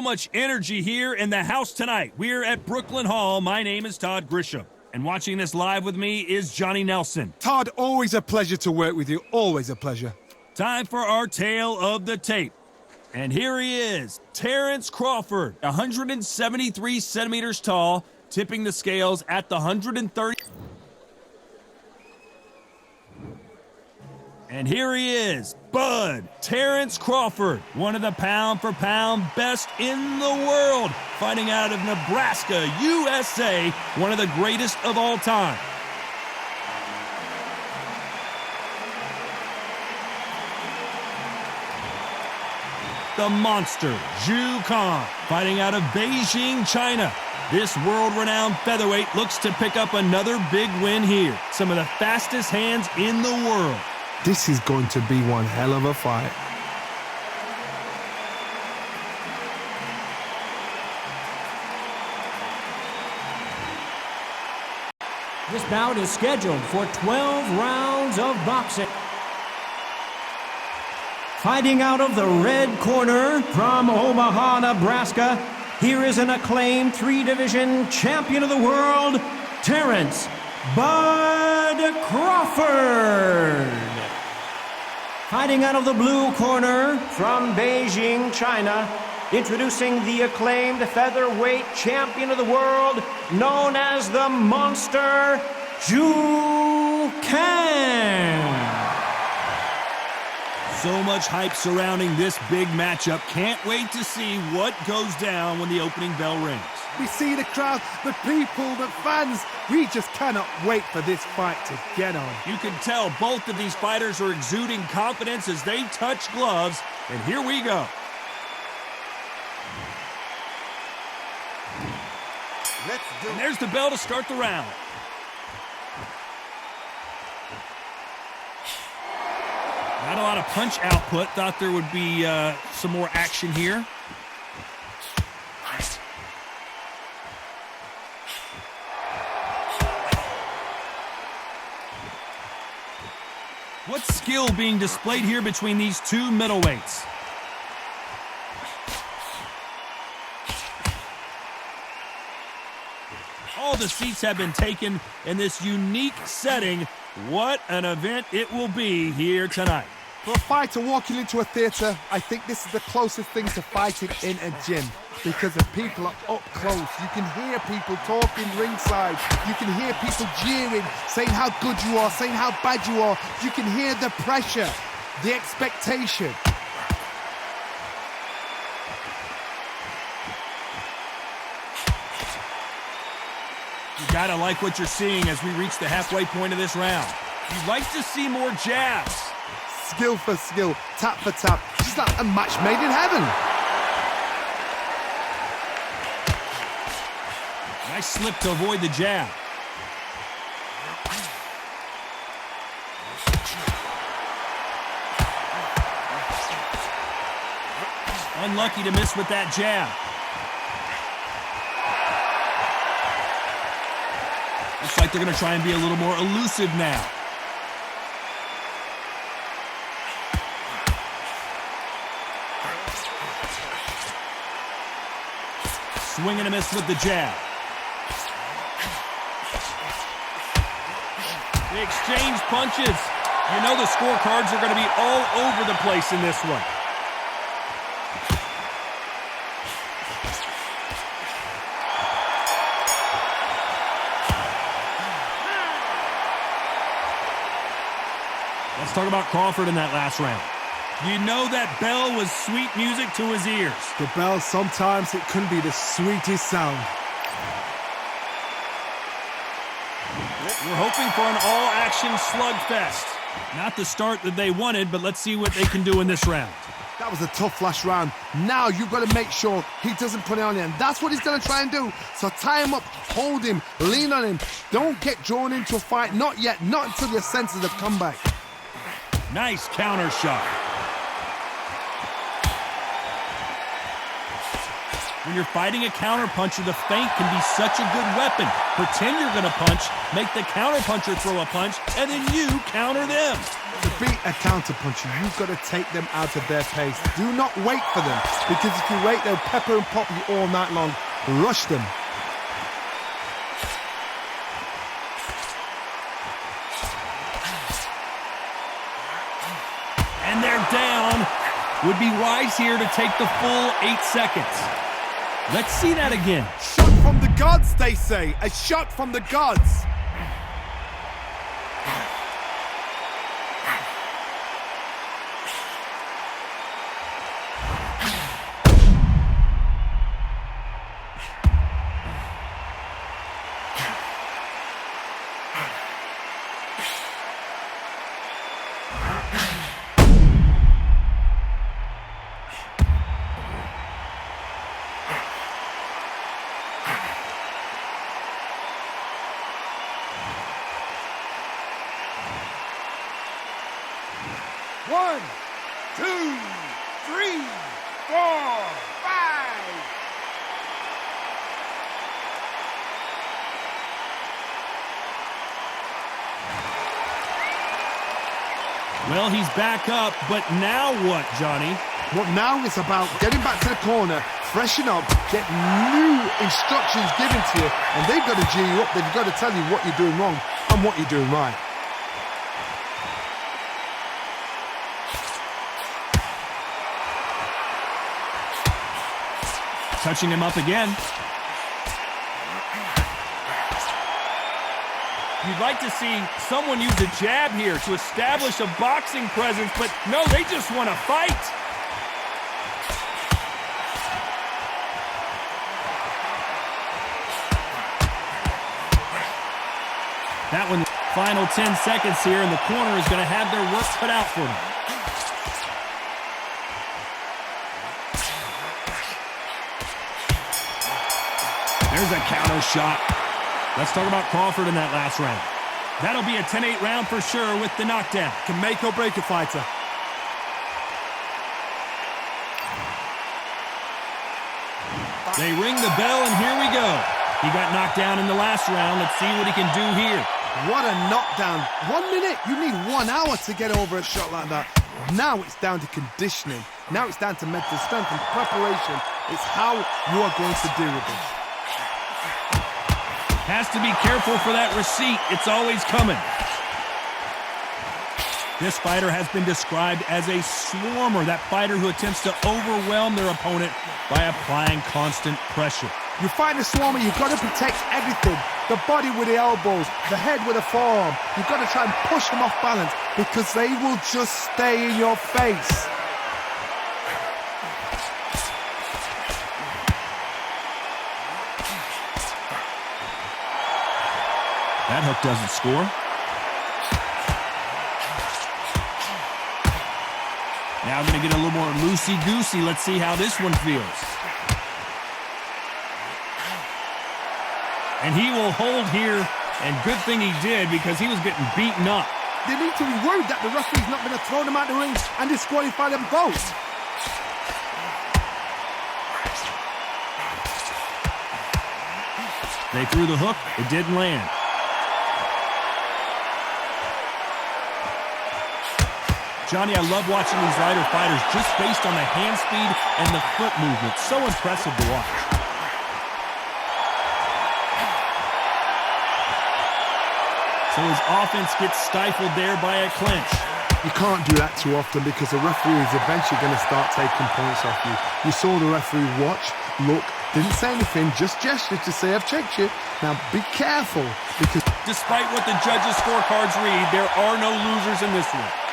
Much energy here in the house tonight. We're at Brooklyn Hall. My name is Todd Grisham, and watching this live with me is Johnny Nelson. Todd, always a pleasure to work with you. Always a pleasure. Time for our tale of the tape. And here he is, Terence Crawford, 173 centimeters tall, tipping the scales at the 130. And here he is, Bud, Terence Crawford, one of the pound-for-pound best in the world, fighting out of Nebraska, USA, one of the greatest of all time. The monster, Zhu Kang, fighting out of Beijing, China. This world-renowned featherweight looks to pick up another big win here. Some of the fastest hands in the world. This is going to be one hell of a fight. This bout is scheduled for 12 rounds of boxing. Fighting out of the red corner from Omaha, Nebraska, here is an acclaimed three-division champion of the world, Terence "Bud" Crawford. Fighting out of the blue corner from Beijing, China, introducing the acclaimed featherweight champion of the world, known as the Monster, Zhu Kang. So much hype surrounding this big matchup. Can't wait to see what goes down when the opening bell rings. We see the crowd, the people, the fans. We just cannot wait for this fight to get on. You can tell both of these fighters are exuding confidence as they touch gloves. And here we go. And there's the bell to start the round. Not a lot of punch output. Thought there would be some more action here. What skill being displayed here between these two middleweights? All the seats have been taken in this unique setting. What an event it will be here tonight. For a fighter walking into a theatre, I think this is the closest thing to fighting in a gym, because the people are up close. You can hear people talking ringside. You can hear people jeering, saying how good you are, saying how bad you are. You can hear the pressure, the expectation. You gotta like what you're seeing as we reach the halfway point of this round. You'd like to see more jabs. Skill for skill, tap for tap. Just like a match made in heaven. Nice slip to avoid the jab. Unlucky to miss with that jab. Looks like they're going to try and be a little more elusive now. Swing and a miss with the jab. They exchange punches. You know the scorecards are going to be all over the place in this one. Let's talk about Crawford in that last round. You know that bell was sweet music to his ears. The bell, sometimes it can be the sweetest sound. We're hoping for an all-action slugfest. Not the start that they wanted, but let's see what they can do in this round. That was a tough last round. Now you've got to make sure he doesn't put it on you, and that's what he's going to try and do. So tie him up, hold him, lean on him. Don't get drawn into a fight. Not yet. Not until your senses have come back. Nice counter shot. When you're fighting a counterpuncher, the feint can be such a good weapon. Pretend you're going to punch, make the counterpuncher throw a punch, and then you counter them. To beat a counterpuncher, you've got to take them out of their pace. Do not wait for them, because if you wait, they'll pepper and pop you all night long. Rush them. And they're down. Would be wise here to take the full 8 seconds. Let's see that again. Shot from the gods, they say. A shot from the gods. One, two, three, 4, 5. Well, he's back up, but now what, Johnny? What now is about getting back to the corner, freshen up, get new instructions given to you, and they've got to G you up. They've got to tell you what you're doing wrong and what you're doing right. Touching him up again. You'd like to see someone use a jab here to establish a boxing presence, but no, they just want to fight. That one, final 10 seconds here, and the corner is going to have their work cut out for them. There's a counter shot. Let's talk about Crawford in that last round. That'll be a 10-8 round for sure with the knockdown. Can make or break a fighter. They ring the bell, and here we go. He got knocked down in the last round. Let's see what he can do here. What a knockdown. 1 minute? You need 1 hour to get over a shot like that. Now it's down to conditioning. Now it's down to mental strength and preparation. It's how you are going to deal with this. Has to be careful for that receipt. It's always coming. This fighter has been described as a swarmer, that fighter who attempts to overwhelm their opponent by applying constant pressure. You fight a swarmer, you've got to protect everything. The body with the elbows, the head with the forearm. You've got to try and push them off balance because they will just stay in your face. That hook doesn't score. Now going to get a little more loosey-goosey. Let's see how this one feels. And he will hold here, and good thing he did because he was getting beaten up. They need to be worried that the referee's not going to throw them out the ring and disqualify them both. They threw the hook. It didn't land. Johnny, I love watching these lighter fighters just based on the hand speed and the foot movement. So impressive to watch. So his offense gets stifled there by a clinch. You can't do that too often because the referee is eventually going to start taking points off you. You saw the referee watch, look, didn't say anything, just gestured to say, I've checked you. Now be careful because... Despite what the judges' scorecards read, there are no losers in this one.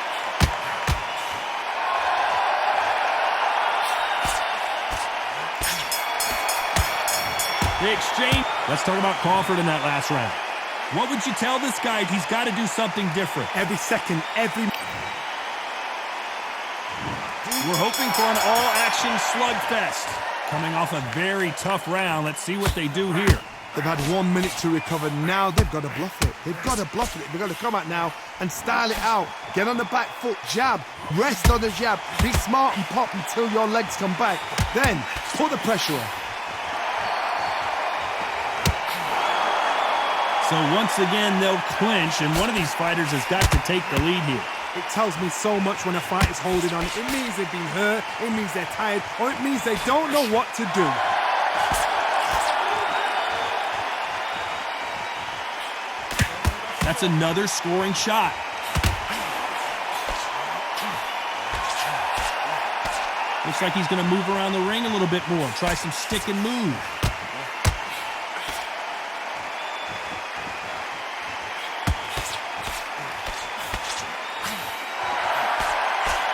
The exchange. Let's talk about Crawford in that last round. What would you tell this guy? He's got to do something different. Every second, every... We're hoping for an all-action slugfest. Coming off a very tough round. Let's see what they do here. They've had 1 minute to recover. Now they've got to bluff it. They've got to bluff it. They've got to come out now and style it out. Get on the back foot, jab, rest on the jab. Be smart and pop until your legs come back. Then put the pressure on. So once again, they'll clinch, and one of these fighters has got to take the lead here. It tells me so much when a fight is holding on. It means they've been hurt, it means they're tired, or it means they don't know what to do. That's another scoring shot. Looks like he's going to move around the ring a little bit more, try some stick and move.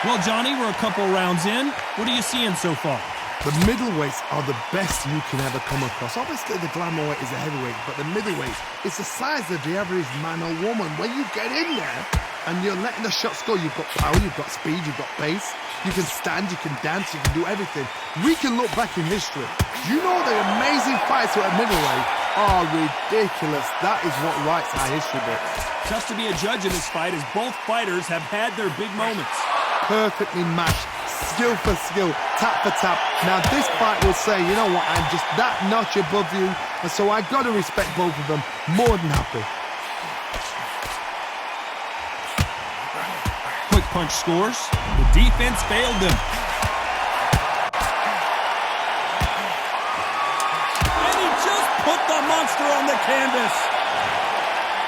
Well, Johnny, we're a couple rounds in. What are you seeing so far? The middleweights are the best you can ever come across. Obviously, the glamour weight is the heavyweight, but the middleweight is the size of the average man or woman. When you get in there and you're letting the shots go, you've got power, you've got speed, you've got pace. You can stand, you can dance, you can do everything. We can look back in history. Do you know the amazing fights at middleweight are ridiculous? That is what writes our history books. Tough to be a judge in this fight as both fighters have had their big moments. Perfectly matched, skill for skill, tap for tap. Now this fight will say, you know what, I'm just that notch above you, and so I've got to respect both of them. More than happy. Quick punch scores. The defense failed them. And he just put the monster on the canvas.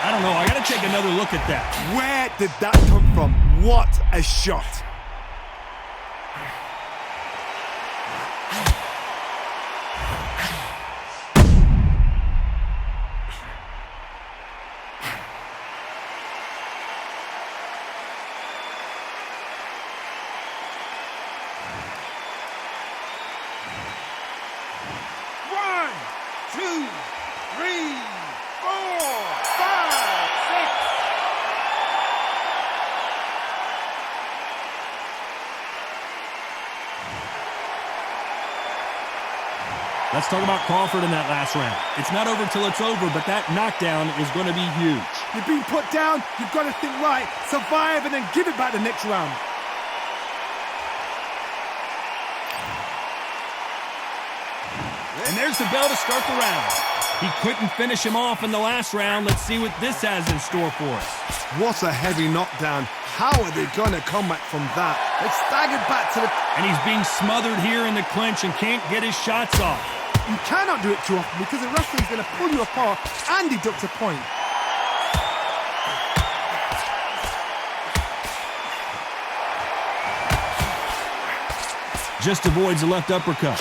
I don't know, I got to take another look at that. Where did that come from? What a shot. Let's talk about Crawford in that last round. It's not over till it's over, but that knockdown is going to be huge. You've been put down, you've got to think right, survive, and then give it back the next round. And there's the bell to start the round. He couldn't finish him off in the last round. Let's see what this has in store for us. What a heavy knockdown. How are they going to come back from that? They've staggered back to the... And he's being smothered here in the clinch and can't get his shots off. You cannot do it too often because the referee's going to pull you apart and deduct a point. Just avoids the left uppercut.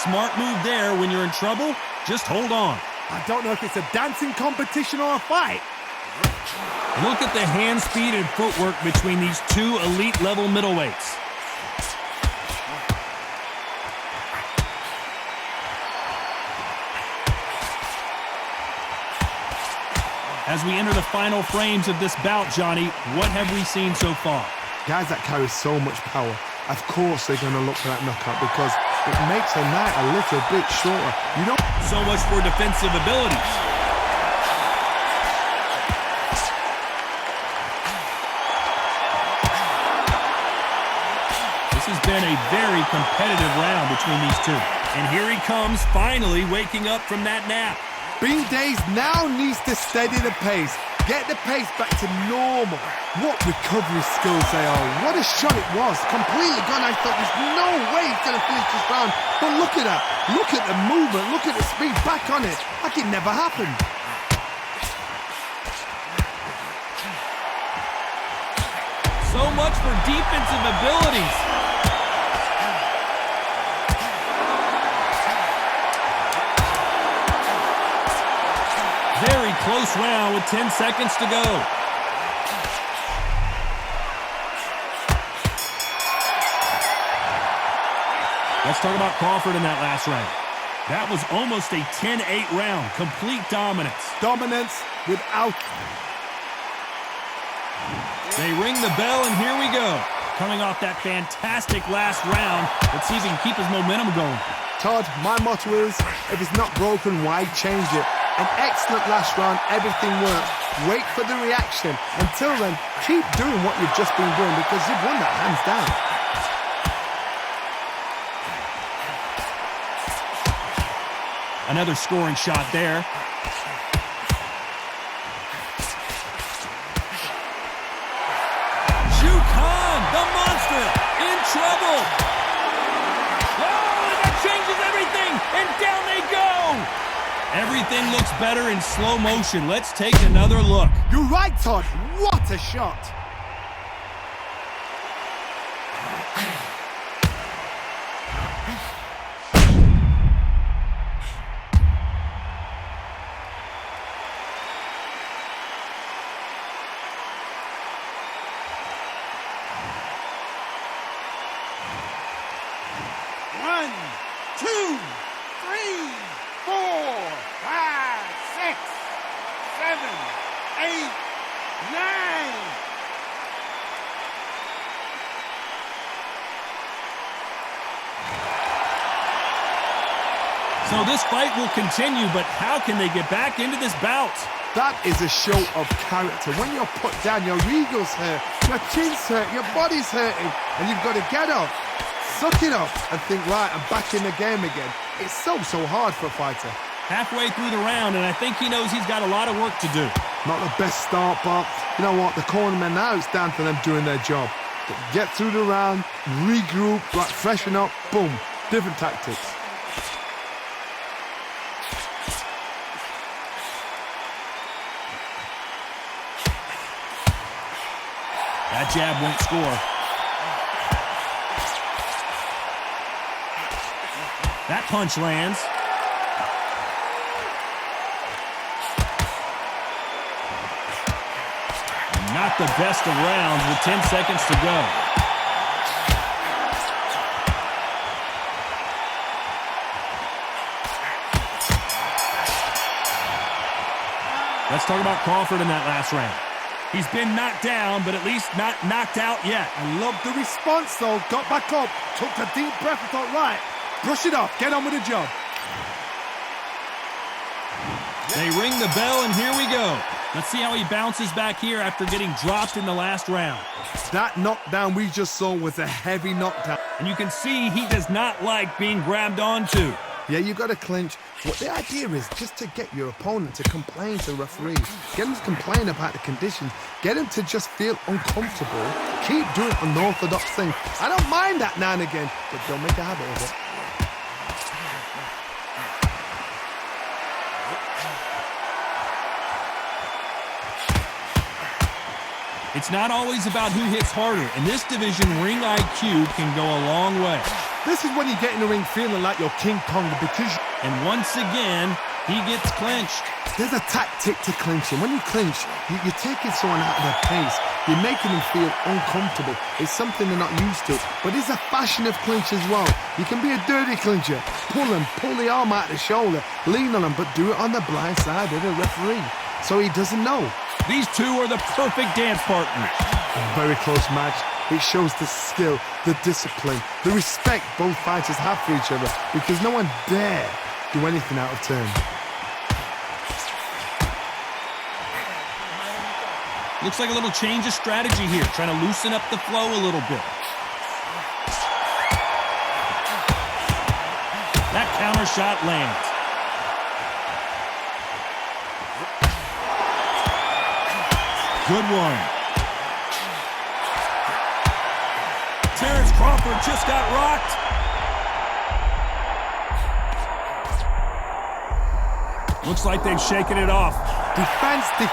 Smart move there. When you're in trouble, just hold on. I don't know if it's a dancing competition or a fight. Look at the hand speed and footwork between these two elite-level middleweights. As we enter the final frames of this bout, Johnny, what have we seen so far? Guys that carry so much power, of course they're going to look for that knockout because it makes the night a little bit shorter. You don't... So much for defensive abilities. This has been a very competitive round between these two. And here he comes, finally waking up from that nap. Bean Days now needs to steady the pace. Get the pace back to normal. What recovery skills they are. What a shot it was. Completely gone. I thought there's no way he's going to finish this round. But look at that. Look at the movement. Look at the speed. Back on it. Like it never happened. So much for defensive abilities. Very close round with 10 seconds to go. Let's talk about Crawford in that last round. That was almost a 10-8 round. Complete dominance. Dominance without... They ring the bell, and here we go. Coming off that fantastic last round, let's see if he can keep his momentum going. Todd, my motto is, if it's not broken, why change it? An excellent last round, everything worked. Wait for the reaction. Until then, keep doing what you've just been doing because you've won that hands down. Another scoring shot there. The monster in trouble. Oh, that changes everything, and down they go. Everything looks better in slow motion. Let's take another look. You're right, Todd. What a shot. One, two, three, 4, 5, 6, 7, 8, 9. So this fight will continue, but how can they get back into this bout? That is a show of character. When you're put down, your ego's hurt, your chin's hurt, your body's hurting, and you've got to get up, suck it up, and think, right, I'm back in the game again. It's so hard for a fighter. Halfway through the round, and I think he knows he's got a lot of work to do. Not the best start, but you know what? The cornermen, now it's down to them doing their job. Get through the round, regroup, right, freshen up, boom, different tactics. That jab won't score. That punch lands. Not the best of rounds with 10 seconds to go. Let's talk about Crawford in that last round. He's been knocked down, but at least not knocked out yet. I love the response, though. Got back up, took a deep breath and thought, right, brush it off, get on with the job. They ring the bell, and here we go. Let's see how he bounces back here after getting dropped in the last round. That knockdown we just saw was a heavy knockdown. And you can see he does not like being grabbed onto. Yeah, you got to clinch. What the idea is just to get your opponent to complain to the referee. Get him to complain about the conditions. Get him to just feel uncomfortable. Keep doing unorthodox thing. I don't mind that now and again, but don't make a habit of it. It's not always about who hits harder. In this division, ring IQ can go a long way. This is when you get in the ring feeling like you're King Kong because... And once again, he gets clinched. There's a tactic to clinching. When you clinch, you're taking someone out of their pace. You're making them feel uncomfortable. It's something they're not used to. But there's a fashion of clinch as well. You can be a dirty clincher. Pull the arm out of the shoulder, lean on them, but do it on the blind side of the referee, so he doesn't know. These two are the perfect dance partners. A very close match. It shows the skill, the discipline, the respect both fighters have for each other, because no one dare do anything out of turn. Looks like a little change of strategy here, trying to loosen up the flow a little bit. That counter shot lands. Good one. Terence Crawford just got rocked. Looks like they've shaken it off. Defense is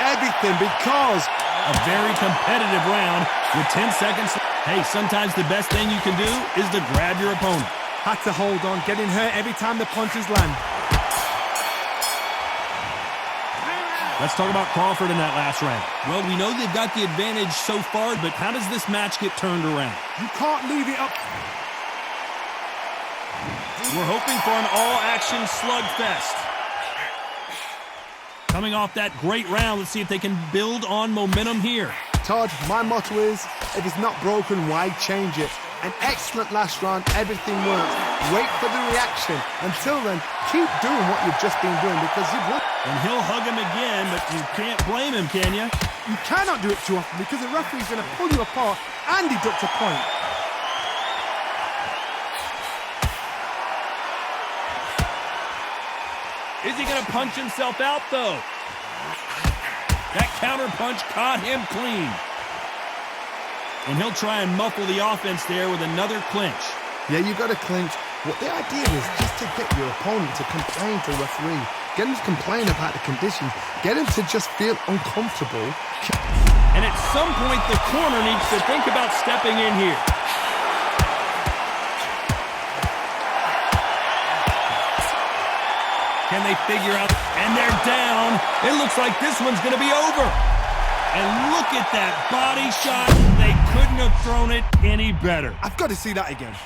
everything because... A very competitive round with 10 seconds. Hey, sometimes the best thing you can do is to grab your opponent. Had to hold on, getting hurt every time the punches land. Let's talk about Crawford in that last round. Well, we know they've got the advantage so far, but how does this match get turned around? You can't leave it up. We're hoping for an all-action slugfest. Coming off that great round, let's see if they can build on momentum here. Todd, my motto is, if it's not broken, why change it? An excellent last round, everything works. Wait for the reaction. Until then, keep doing what you've just been doing because you've won. And he'll hug him again, but you can't blame him, can you? You cannot do it too often because the referee's going to pull you apart and deduct a point. Is he going to punch himself out, though? That counter punch caught him clean. And he'll try and muffle the offense there with another clinch. Yeah, you got to clinch. What the idea is just to get your opponent to complain to the referee. Get him to complain about the conditions. Get him to just feel uncomfortable. And at some point, the corner needs to think about stepping in here. Can they figure out? And they're down. It looks like this one's going to be over. And look at that body shot. They couldn't have thrown it any better. I've got to see that again.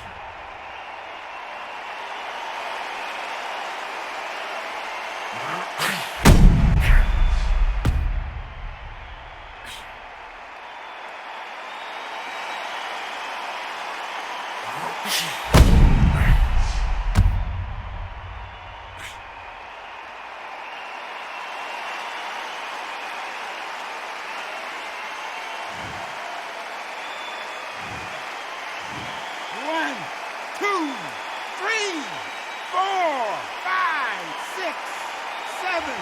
One, two, three, 4, 5, 6, 7,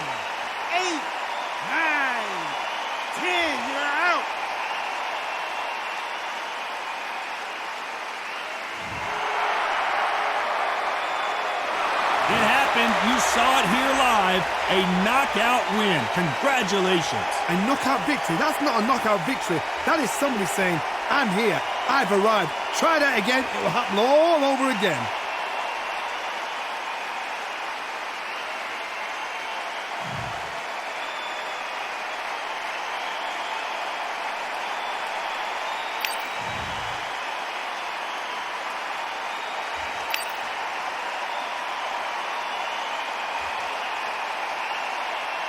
8, 9, 10. You're out. It happened. You saw it here live. A knockout win. Congratulations. A knockout victory? That's not a knockout victory. That is somebody saying, I'm here. I've arrived. Try that again. It will happen all over again.